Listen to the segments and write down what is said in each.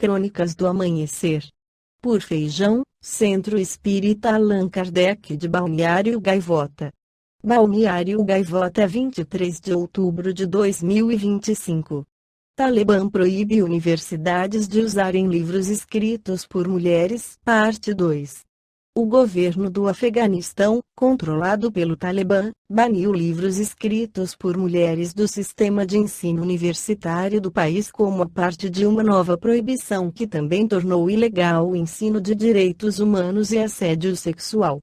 Crônicas do Amanhecer. Por Feijão, Centro Espírita Allan Kardec de Balneário Gaivota. Balneário Gaivota, 23 de outubro de 2025. Talibã proíbe universidades de usarem livros escritos por mulheres. Parte 2. O governo do Afeganistão, controlado pelo Talibã, baniu livros escritos por mulheres do sistema de ensino universitário do país como parte de uma nova proibição que também tornou ilegal o ensino de direitos humanos e assédio sexual.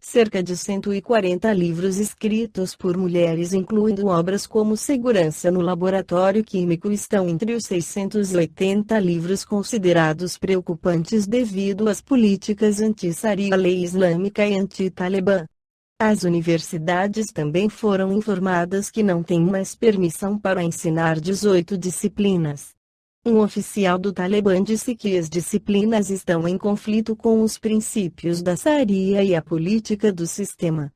Cerca de 140 livros escritos por mulheres, incluindo obras como Segurança no Laboratório Químico, estão entre os 680 livros considerados preocupantes devido às políticas anti-Sharia, lei islâmica e anti-Talibã. As universidades também foram informadas que não têm mais permissão para ensinar 18 disciplinas. Um oficial do Talibã disse que as disciplinas estão em conflito com os princípios da Sharia e a política do sistema.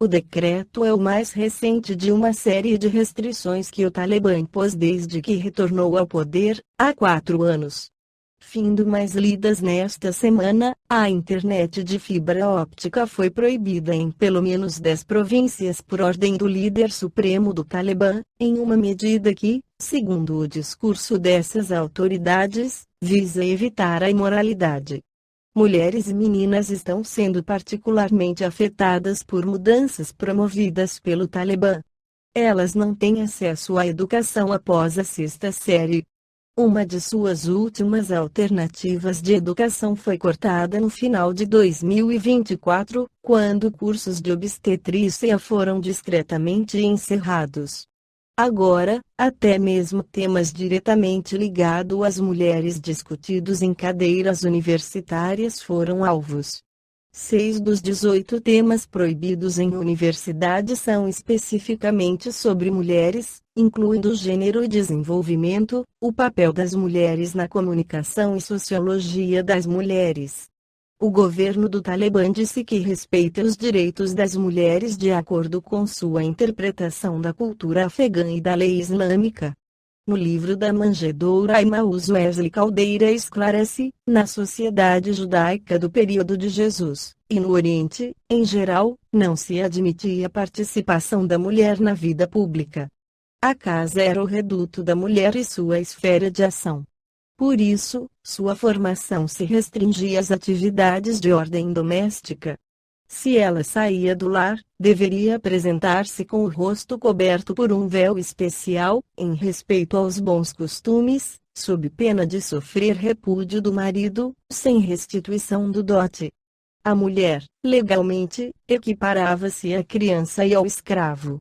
O decreto é o mais recente de uma série de restrições que o Talibã impôs desde que retornou ao poder, há 4 anos. Fim do mais lidas nesta semana, a internet de fibra óptica foi proibida em pelo menos 10 províncias por ordem do líder supremo do Talibã, em uma medida que, segundo o discurso dessas autoridades, visa evitar a imoralidade. Mulheres e meninas estão sendo particularmente afetadas por mudanças promovidas pelo Talibã. Elas não têm acesso à educação após a 6ª série. Uma de suas últimas alternativas de educação foi cortada no final de 2024, quando cursos de obstetrícia foram discretamente encerrados. Agora, até mesmo temas diretamente ligados às mulheres discutidos em cadeiras universitárias foram alvos. 6 dos 18 temas proibidos em universidades são especificamente sobre mulheres, incluindo gênero e desenvolvimento, o papel das mulheres na comunicação e sociologia das mulheres. O governo do Talibã disse que respeita os direitos das mulheres de acordo com sua interpretação da cultura afegã e da lei islâmica. No livro da manjedoura, Emaús Wesley Caldeira esclarece, na sociedade judaica do período de Jesus, e no Oriente, em geral, não se admitia a participação da mulher na vida pública. A casa era o reduto da mulher e sua esfera de ação. Por isso, sua formação se restringia às atividades de ordem doméstica. Se ela saía do lar, deveria apresentar-se com o rosto coberto por um véu especial, em respeito aos bons costumes, sob pena de sofrer repúdio do marido, sem restituição do dote. A mulher, legalmente, equiparava-se à criança e ao escravo.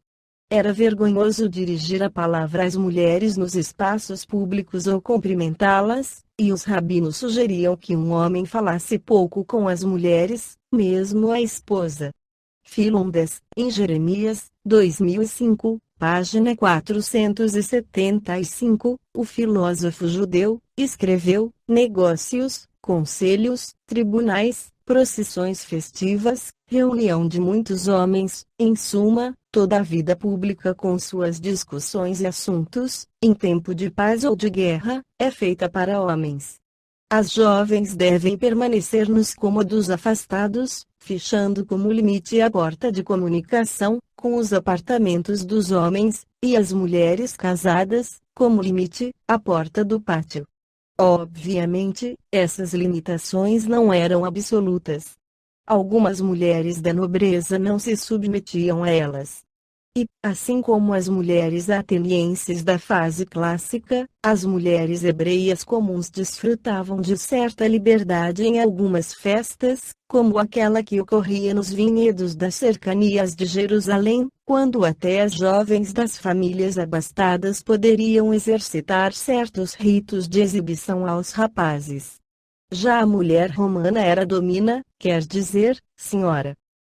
Era vergonhoso dirigir a palavra às mulheres nos espaços públicos ou cumprimentá-las, e os rabinos sugeriam que um homem falasse pouco com as mulheres, mesmo a esposa. Filondes, em Jeremias, 2005, página 475, o filósofo judeu, escreveu: negócios, conselhos, tribunais, procissões festivas, reunião de muitos homens, em suma, toda a vida pública com suas discussões e assuntos, em tempo de paz ou de guerra, é feita para homens. As jovens devem permanecer nos cômodos afastados, fechando como limite a porta de comunicação, com os apartamentos dos homens, e as mulheres casadas, como limite, a porta do pátio. Obviamente, essas limitações não eram absolutas. Algumas mulheres da nobreza não se submetiam a elas. E, assim como as mulheres atenienses da fase clássica, as mulheres hebreias comuns desfrutavam de certa liberdade em algumas festas, como aquela que ocorria nos vinhedos das cercanias de Jerusalém, quando até as jovens das famílias abastadas poderiam exercitar certos ritos de exibição aos rapazes. Já a mulher romana era domina, quer dizer, senhora.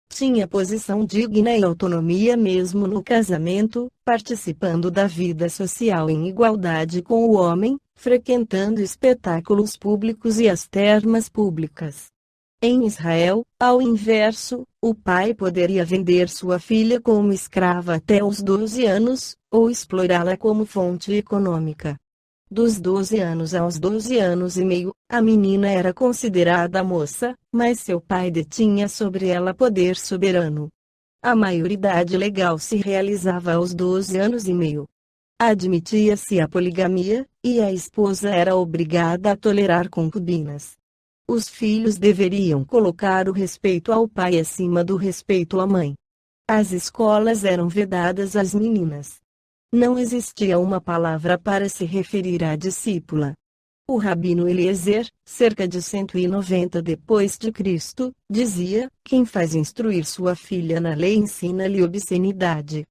Tinha posição digna e autonomia mesmo no casamento, participando da vida social em igualdade com o homem, frequentando espetáculos públicos e as termas públicas. Em Israel, ao inverso, o pai poderia vender sua filha como escrava até os 12 anos, ou explorá-la como fonte econômica. Dos 12 anos aos 12 anos e meio, a menina era considerada moça, mas seu pai detinha sobre ela poder soberano. A maioridade legal se realizava aos 12 anos e meio. Admitia-se a poligamia, e a esposa era obrigada a tolerar concubinas. Os filhos deveriam colocar o respeito ao pai acima do respeito à mãe. As escolas eram vedadas às meninas. Não existia uma palavra para se referir à discípula. O rabino Eliezer, cerca de 190 depois de Cristo, dizia: quem faz instruir sua filha na lei ensina-lhe obscenidade.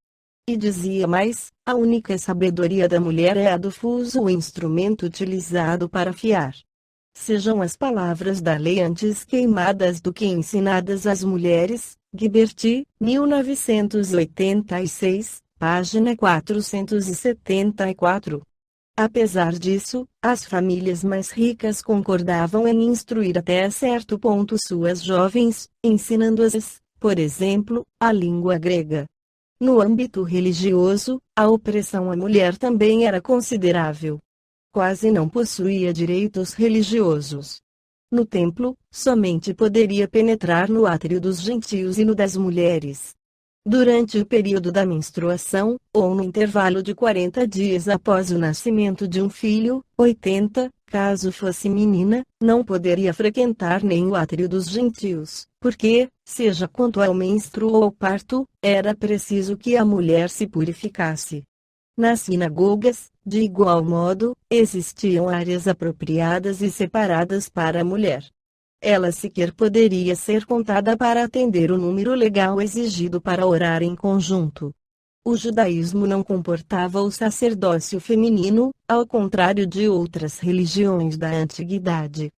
E dizia mais: a única sabedoria da mulher é a do fuso, o instrumento utilizado para afiar. Sejam as palavras da lei antes queimadas do que ensinadas às mulheres. Ghiberti, 1986, página 474. Apesar disso, as famílias mais ricas concordavam em instruir até certo ponto suas jovens, ensinando-as, por exemplo, a língua grega. No âmbito religioso, a opressão à mulher também era considerável. Quase não possuía direitos religiosos. No templo, somente poderia penetrar no átrio dos gentios e no das mulheres. Durante o período da menstruação, ou no intervalo de 40 dias após o nascimento de um filho, 80, caso fosse menina, não poderia frequentar nem o átrio dos gentios, porque, seja quanto ao menstruo ou ao parto, era preciso que a mulher se purificasse. Nas sinagogas, de igual modo, existiam áreas apropriadas e separadas para a mulher. Ela sequer poderia ser contada para atender o número legal exigido para orar em conjunto. O judaísmo não comportava o sacerdócio feminino, ao contrário de outras religiões da antiguidade.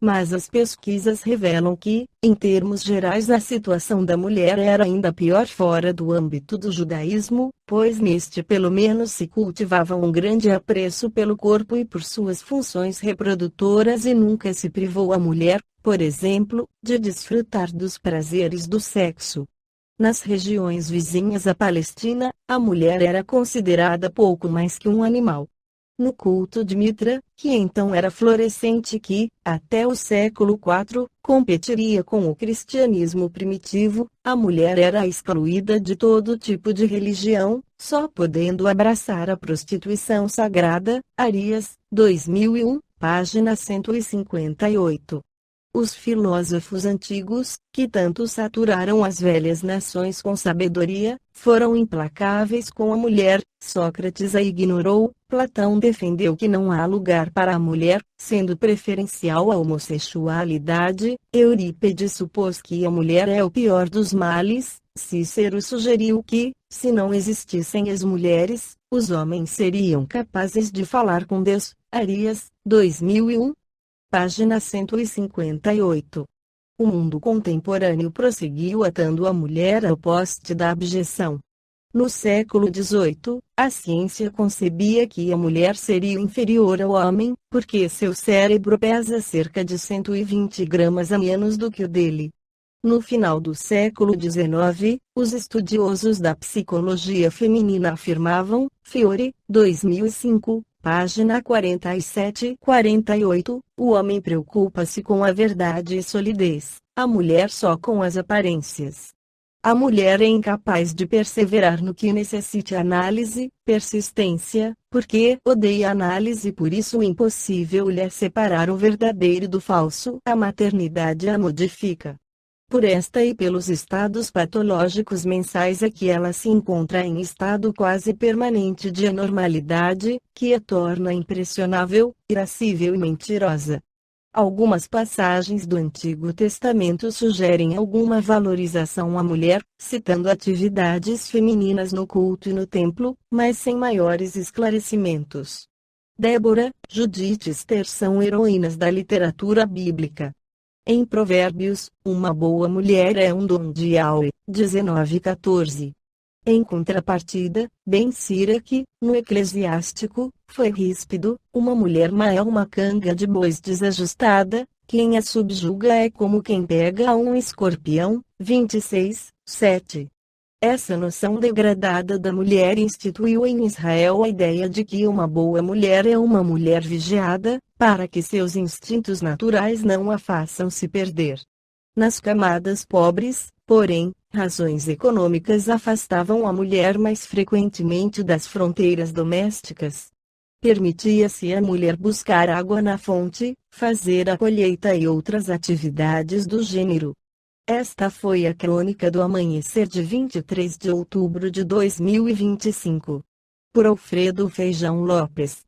Mas as pesquisas revelam que, em termos gerais, a situação da mulher era ainda pior fora do âmbito do judaísmo, pois neste pelo menos se cultivava um grande apreço pelo corpo e por suas funções reprodutoras e nunca se privou a mulher, por exemplo, de desfrutar dos prazeres do sexo. Nas regiões vizinhas à Palestina, a mulher era considerada pouco mais que um animal. No culto de Mitra, que então era florescente e que, até o século IV, competiria com o cristianismo primitivo, a mulher era excluída de todo tipo de religião, só podendo abraçar a prostituição sagrada. Arias, 2001, página 158. Os filósofos antigos, que tanto saturaram as velhas nações com sabedoria, foram implacáveis com a mulher. Sócrates a ignorou, Platão defendeu que não há lugar para a mulher, sendo preferencial a homossexualidade, Eurípides supôs que a mulher é o pior dos males, Cícero sugeriu que, se não existissem as mulheres, os homens seriam capazes de falar com Deus. Arias, 2001. Página 158. O mundo contemporâneo prosseguiu atando a mulher ao poste da abjeção. No século XVIII, a ciência concebia que a mulher seria inferior ao homem, porque seu cérebro pesa cerca de 120 gramas a menos do que o dele. No final do século XIX, os estudiosos da psicologia feminina afirmavam, Fiore, 2005, página 47-48, o homem preocupa-se com a verdade e solidez, a mulher só com as aparências. A mulher é incapaz de perseverar no que necessite análise, persistência, porque odeia análise e por isso impossível lhe é separar o verdadeiro do falso. A maternidade a modifica. Por esta e pelos estados patológicos mensais a que ela se encontra em estado quase permanente de anormalidade, que a torna impressionável, irascível e mentirosa. Algumas passagens do Antigo Testamento sugerem alguma valorização à mulher, citando atividades femininas no culto e no templo, mas sem maiores esclarecimentos. Débora, Judite e Esther são heroínas da literatura bíblica. Em Provérbios, uma boa mulher é um dom de Yahweh, 19:14. Em contrapartida, Ben-Siraque, no Eclesiástico, foi ríspido, uma mulher má é uma canga de bois desajustada, quem a subjuga é como quem pega um escorpião, 26:7. Essa noção degradada da mulher instituiu em Israel a ideia de que uma boa mulher é uma mulher vigiada, para que seus instintos naturais não a façam se perder. Nas camadas pobres, porém, razões econômicas afastavam a mulher mais frequentemente das fronteiras domésticas. Permitia-se à mulher buscar água na fonte, fazer a colheita e outras atividades do gênero. Esta foi a crônica do amanhecer de 23 de outubro de 2025. Por Alfredo Feijão Lopes.